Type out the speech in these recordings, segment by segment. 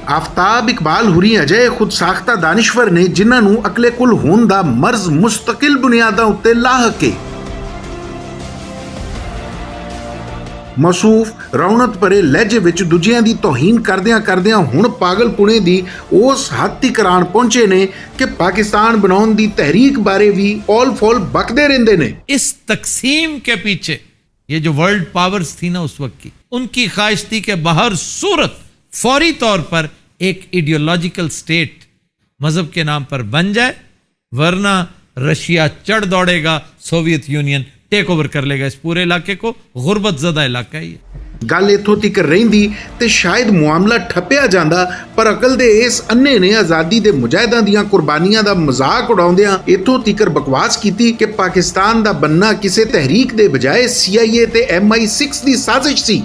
ਆਫਤਾਬ ਇਕਬਾਲ ਹੁਰੀ ਅਜਿਹੇ ਖੁਦ ਸਾਖਤਾ ਦਾਨਿਸ਼ਵਰ ਨੇ ਜਿਨ੍ਹਾਂ ਨੂੰ ਅਕਲੇ ਕੁਲ ਹੋਣ ਦਾ ਮਰਜ਼ ਮੁਸਤਕਿਲ ਬੁਨਿਆਦਾਂ ਉੱਤੇ ਲਾਹਕ ਕੇ ਮਸੂਫ ਰੌਣਕ ਭਰੇ ਲਹਿਜੇ ਵਿੱਚ ਦੂਜਿਆਂ ਦੀ ਤੋਹੀਨ ਕਰਦਿਆਂ ਹੁਣ ਪਾਗਲਪੁਣੇ ਦੀ ਉਸ ਹੱਦ ਤੱਕ ਪਹੁੰਚੇ ਨੇ ਕਿ ਪਾਕਿस्तान बनाने ਦੀ तहरीक बारे भी ऑल फॉल बकते रहते ने। इस तकसीम के पीछे ये जो वर्ल्ड पावर्स थी ना उस वक्त की, उनकी ख्वाहिश थी कि बहर सूरत फौरी तौर पर एक आइडियोलॉजिकल स्टेट मजहब के नाम पर बन जाए, वरना रशिया चढ़ दौड़ेगा, सोवियत यूनियन टेक ओवर कर लेगा इस पूरे इलाके को। गुरबत ज़दा इलाका है ये। गल इत्थों तक रहिंदी ते शायद मामला ठप्पिया जांदा, पर अकल दे इस अन्ने ने आज़ादी दे मुजाहिदां दीयां कुर्बानियां दा मजाक उड़ाउंदियां इत्थों तक बकवास कीती कि पाकिस्तान दा बनना किसी तहरीक दे बजाय CIA ते MI6 दी साजिश सी।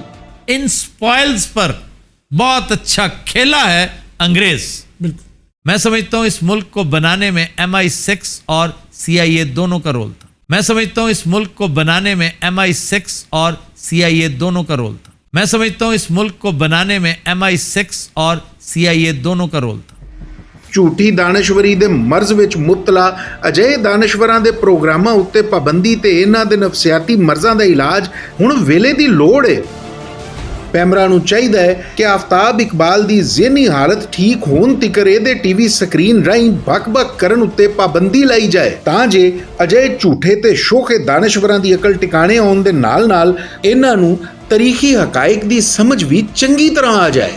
इन स्पॉइल्स पर बहुत अच्छा खेला है अंग्रेज। मैं समझता हूं इस मुल्क को बनाने में MI6 और CIA दोनों का रोल था। मैं समझता हूं इस मुल्क को बनाने में MI6 और CIA दोनों का रोल था। मैं समझता हूं इस मुल्क को बनाने में MI6 और CIA दोनों का रोल था। झूठी दानश्वरी दे मर्ज विच मुबतला अजਿਹੇ दानश्वरां दे प्रोग्रामां उत्ते पाबंदी ते इन्हां दे नफसियाती मर्जां दा इलाज हुण वेले दी लोड़ है। पैमरा नूं चाहीदा है कि आफताब इकबाल दी ज़हनी हालत ठीक होण तिकर इहदे TV ਸਕਰੀਨ ਰਾਹੀਂ बक-बक ਕਰਨ ਉੱਤੇ ਪਾਬੰਦੀ ਲਾਈ ਜਾਏ ਤਾਂ ਜੇ ਅਜਿਹੇ ਝੂਠੇ ਤੇ ਸ਼ੋਖੇ ਦਾਨਸ਼ਵਰਾਂ ਦੀ ਅਕਲ ਟਿਕਾਣੇ ਆਉਣ ਦੇ ਨਾਲ-ਨਾਲ ਇਹਨਾਂ ਨੂੰ ਤਾਰੀਖੀ ਹਕਾਇਕ ਦੀ ਸਮਝ ਵੀ ਚੰਗੀ ਤਰ੍ਹਾਂ ਆ ਜਾਏ।